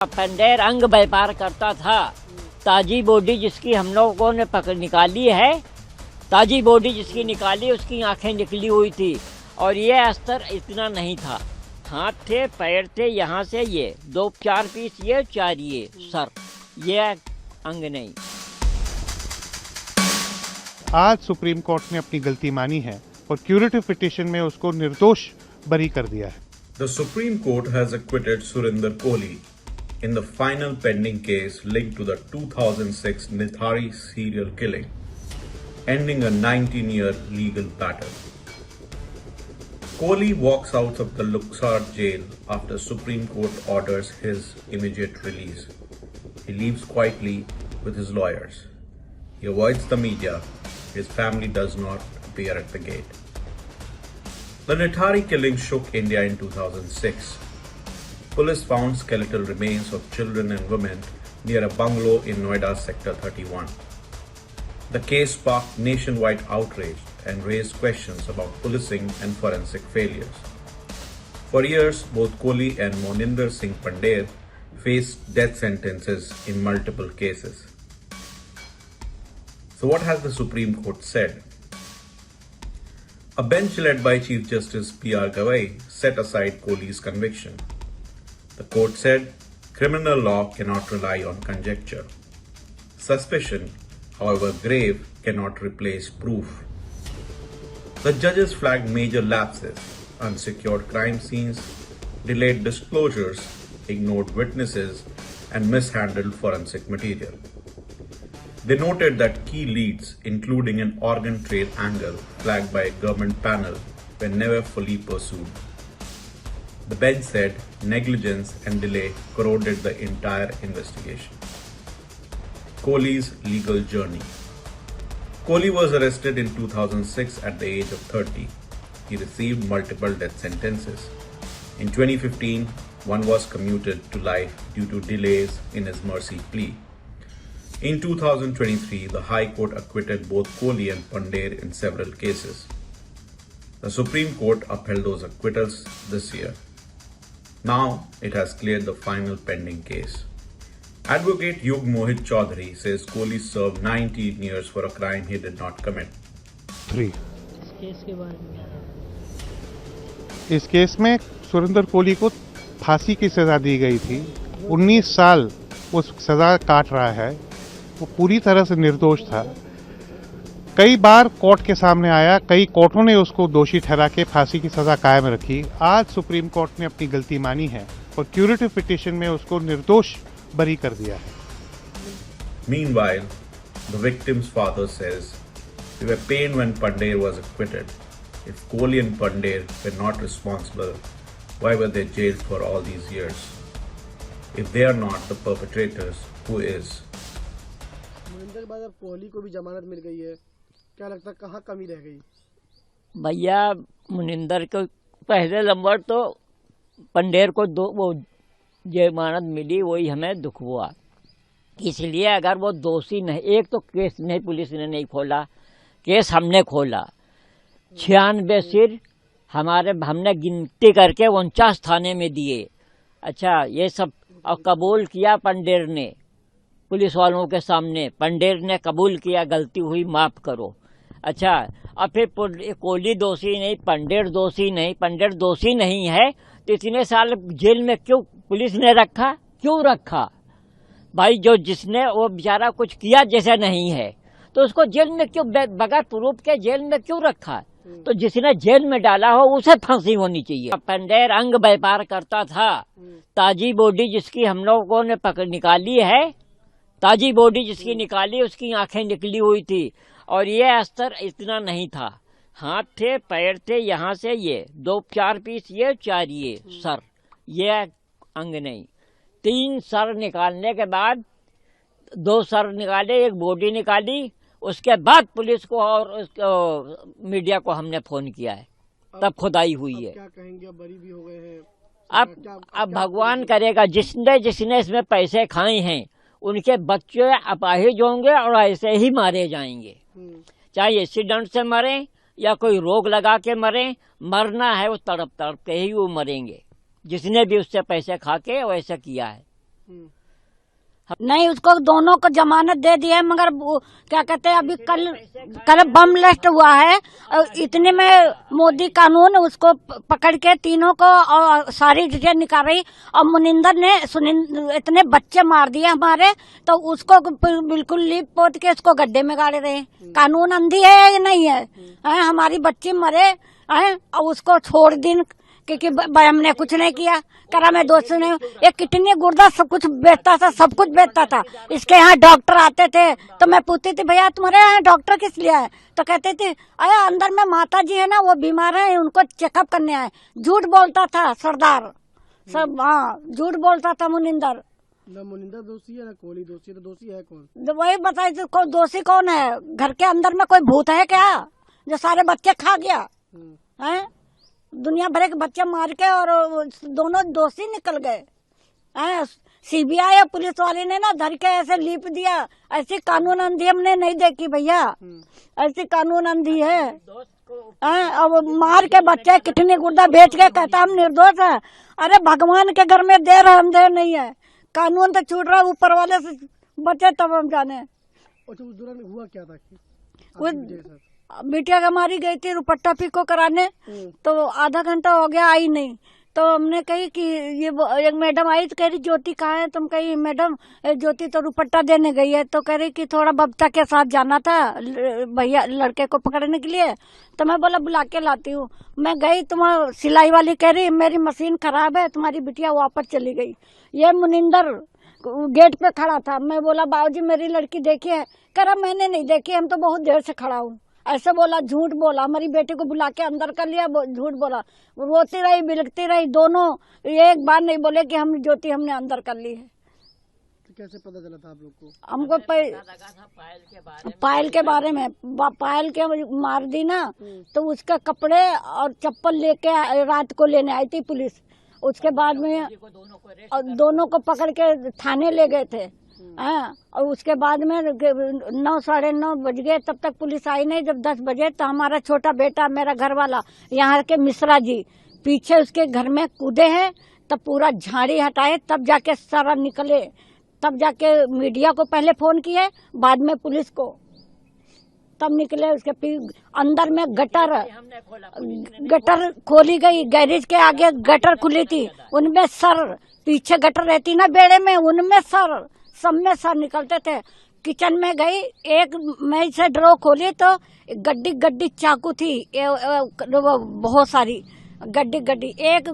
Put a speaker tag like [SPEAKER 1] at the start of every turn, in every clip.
[SPEAKER 1] पंडेर अंग व्यापार करता था। ताजी बॉडी जिसकी हम लोगों ने पकड़ निकाली है, ताजी बॉडी जिसकी निकाली उसकी आंखें निकली हुई थी और ये अस्तर इतना नहीं था। हाथ थे, पैर थे, यहाँ से ये 2-4 पीस, ये 4 ये सर, ये अंग नहीं।
[SPEAKER 2] आज सुप्रीम कोर्ट ने अपनी गलती मानी है और क्यूरेटिव पिटीशन में उसको निर्दोष बरी कर दिया है।
[SPEAKER 3] The Supreme Court has acquitted Surinder Kohli in the final pending case linked to the 2006 Nithari serial killing, ending a 19-year legal battle. Kohli walks out of the Luxor jail after Supreme Court orders his immediate release. He leaves quietly with his lawyers. He avoids the media. His family does not appear at the gate. The Nithari killing shook India in 2006. Police found skeletal remains of children and women near a bungalow in Noida Sector 31. The case sparked nationwide outrage and raised questions about policing and forensic failures. For years, both Kohli and Moninder Singh Pandher faced death sentences in multiple cases. So what has the Supreme Court said? A bench led by Chief Justice P.R. Gavai set aside Kohli's conviction. The court said criminal law cannot rely on conjecture. Suspicion, however grave, cannot replace proof. The judges flagged major lapses, unsecured crime scenes, delayed disclosures, ignored witnesses, and mishandled forensic material. They noted that key leads, including an organ trade angle flagged by a government panel, were never fully pursued. The bench said negligence and delay corroded the entire investigation. Kohli's legal journey. Kohli was arrested in 2006 at the age of 30. He received multiple death sentences. In 2015, one was commuted to life due to delays in his mercy plea. In 2023, the High Court acquitted both Kohli and Pandher in several cases. The Supreme Court upheld those acquittals this year. Now, it has cleared the final pending case. Advocate Yug Mohit Chaudhary says Kohli served 19 years for a crime he did not commit.
[SPEAKER 2] 3. इस case में सुरिंदर कोहली को फांसी की सजा दी गई थी। 19 साल वो सजा काट रहा है। वो पूरी तरह से निर्दोष था। कई बार कोर्ट के सामने आया, कई कोर्टों ने उसको दोषी ठहरा के फांसी की सजा कायम रखी। आज सुप्रीम कोर्ट ने अपनी गलती मानी है और क्यूरेटिव पिटीशन में उसको निर्दोष बरी कर दिया है।
[SPEAKER 3] Meanwhile, the victim's father says they were pained when Pandher was acquitted. If Kohli and Pandher were not responsible, why were they jailed for all these years? If they are not the perpetrators, who is?
[SPEAKER 4] Munindar के बाद अब कोहली को भी जमानत मिल गई है, क्या लगता है कहाँ कमी रह गई?
[SPEAKER 1] भैया मुनिंदर को पहले नंबर तो पंडेर को वो जमानत मिली, वही हमें दुख हुआ। इसलिए अगर वो दोषी नहीं, एक तो केस नहीं, पुलिस ने नहीं खोला, केस हमने खोला। 96 सिर हमने गिनती करके 49 थाने में दिए। अच्छा, ये सब और कबूल किया पंडेर ने पुलिस वालों के सामने। पंडेर ने कबूल किया गलती हुई, माफ करो। अच्छा, अब फिर कोहली दोषी नहीं, पंडेर दोषी नहीं, पंडेर दोषी नहीं है तो इतने साल जेल में क्यों पुलिस ने रखा? क्यों रखा भाई? जो जिसने वो बेचारा कुछ किया जैसा नहीं है तो उसको जेल में क्यों बगैर प्रूफ के जेल में क्यों रखा? तो जिसने जेल में डाला हो उसे फांसी होनी चाहिए। पंडेर अंग व्यापार करता था। ताजी बॉडी जिसकी हम लोगों ने पकड़ निकाली है, ताजी बॉडी जिसकी निकाली उसकी आंखें निकली हुई थी और ये अस्तर इतना नहीं था। हाथ थे, पैर थे, यहाँ से ये 2-4 पीस, ये 4 ये सर, ये अंग नहीं। 3 सर निकालने के बाद 2 सर निकाले, एक बॉडी निकाली, उसके बाद पुलिस को और मीडिया को हमने फोन किया है, तब खुदाई हुई है।
[SPEAKER 4] क्या कहेंगे, अब बरी भी हो गए हैं?
[SPEAKER 1] अब भगवान करेगा, जिसने इसमें पैसे खाए हैं उनके बच्चे अपाहिज होंगे और ऐसे ही मारे जाएंगे। चाहे एक्सीडेंट से मरे या कोई रोग लगा के मरे, मरना है वो तड़प तड़प के ही वो मरेंगे, जिसने भी उससे पैसे खा के वैसा किया है।
[SPEAKER 5] नहीं, उसको दोनों को जमानत दे दी है, मगर क्या कहते हैं अभी कल बम ब्लास्ट हुआ है और इतने में मोदी कानून उसको पकड़ के तीनों को और सारी चीजें निकाल रही। और मुनिंदर ने इतने बच्चे मार दिए हमारे, तो उसको बिल्कुल लिप पोत के उसको गड्ढे में गाड़ रहे। कानून अंधी है या नहीं है? हमारी बच्ची मरे हैं और उसको छोड़ दिन क्योंकि हमने कुछ नहीं किया, करा मैं दोस्त ने। ये किडनी गुर्दा सब कुछ बेचता था, सब कुछ बेचता था। इसके यहाँ डॉक्टर आते थे तो मैं पूछती थी भैया तुम्हारे यहाँ डॉक्टर किस लिए आए, तो कहते थे अरे अंदर में माता जी है ना वो बीमार है उनको चेकअप करने आए। झूठ बोलता था सरदार सब। हाँ, झूठ बोलता था मुनिंदर।
[SPEAKER 4] ना मुनिंदर दोषी है ना कोहली दोषी, तो दोषी है कौन?
[SPEAKER 5] तो वही बताइए दोषी कौन है? घर के अंदर में कोई भूत है क्या जो सारे बच्चे खा गया है? दुनिया भर के बच्चे मार के और दोनों दोषी निकल गए। सीबीआई और पुलिस वाले ने ना धर के ऐसे लीप दिया। ऐसी कानून अंधी हमने नहीं देखी भैया, ऐसी कानून अंधी है। अब मार के बच्चे किडनी गुर्दा बेच के कहता हम निर्दोष है। अरे भगवान के घर में देर है अंधेर नहीं है। कानून तो छूट रहा, ऊपर वाले से बचे तब हम जाने।
[SPEAKER 4] अच्छा, उस दौरान हुआ क्या था?
[SPEAKER 5] बिटिया हमारी गई थी रुपट्टा पीको कराने, तो आधा घंटा हो गया आई नहीं। तो हमने कही कि ये एक मैडम आई तो कह रही ज्योति कहाँ है? तुम कही मैडम ज्योति तो रुपट्टा देने गई है। तो कह रही कि थोड़ा बबता के साथ जाना था भैया लड़के को पकड़ने के लिए। तो मैं बोला बुला के लाती हूँ। मैं गई, तुम्हारी सिलाई वाली कह रही मेरी मशीन खराब है, तुम्हारी बिटिया वापस चली गई। ये मुनिंदर गेट पे खड़ा था। मैं बोला बाबूजी मेरी लड़की देखी है? कह रहा मैंने नहीं देखी, हम तो बहुत देर से खड़ा हूँ। ऐसे बोला, झूठ बोला। हमारी बेटी को बुला के अंदर कर लिया, झूठ बोला। रोती रही, बिलखती रही, दोनों एक बार नहीं बोले कि हम ज्योति हमने अंदर कर ली है।
[SPEAKER 4] तो कैसे पता चला था आप लोग को?
[SPEAKER 5] हमको पायल के बारे में पायल के मार दी ना, तो उसके कपड़े और चप्पल लेके रात को लेने आई थी पुलिस। उसके बाद में दोनों को पकड़ के थाने ले गए थे। और उसके बाद में 9 साढ़े 9 बज गए, तब तक पुलिस आई नहीं। जब 10 बजे तो हमारा छोटा बेटा मेरा घर वाला यहाँ के मिश्रा जी पीछे उसके घर में कूदे हैं, तब पूरा झाड़ी हटाए, तब जाके सारा निकले। तब जाके मीडिया को पहले फोन किए, बाद में पुलिस को, तब निकले। उसके अंदर में गटर खोली गई, गैरेज के आगे गटर खुली थी, उनमें सर, पीछे गटर रहती ना बेड़े में, उनमें सर, सब में सर निकलते थे। किचन में गई, एक मैं से ड्रॉ खोली तो गड्डी चाकू थी, बहुत सारी गड्डी। एक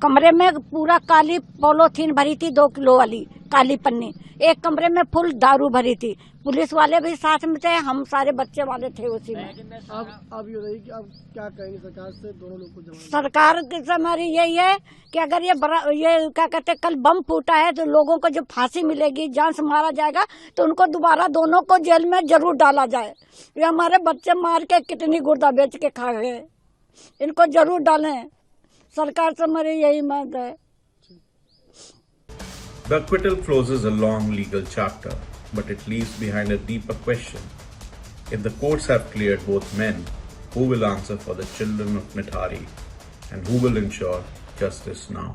[SPEAKER 5] कमरे में पूरा काली पॉलीथीन भरी थी 2 किलो वाली काली पन्नी। एक कमरे में फुल दारू भरी थी। पुलिस वाले भी साथ में थे, हम सारे बच्चे वाले थे उसी में।
[SPEAKER 4] आप ये बताइए कि आप क्या कहेंगे सरकार से दोनों लोग को?
[SPEAKER 5] सरकार से हमारी यही है कि अगर ये क्या कहते कल बम फूटा है तो लोगों को जब फांसी मिलेगी, जान से मारा जाएगा, तो उनको दोबारा दोनों को जेल में जरूर डाला जाए। ये हमारे बच्चे मार के किडनी गुर्दा बेच के खा गए, इनको जरूर डालें। सरकार से हमारी यही मांग है।
[SPEAKER 3] The acquittal closes a long legal chapter, but it leaves behind a deeper question. If the courts have cleared both men, who will answer for the children of Mithari, and who will ensure justice now?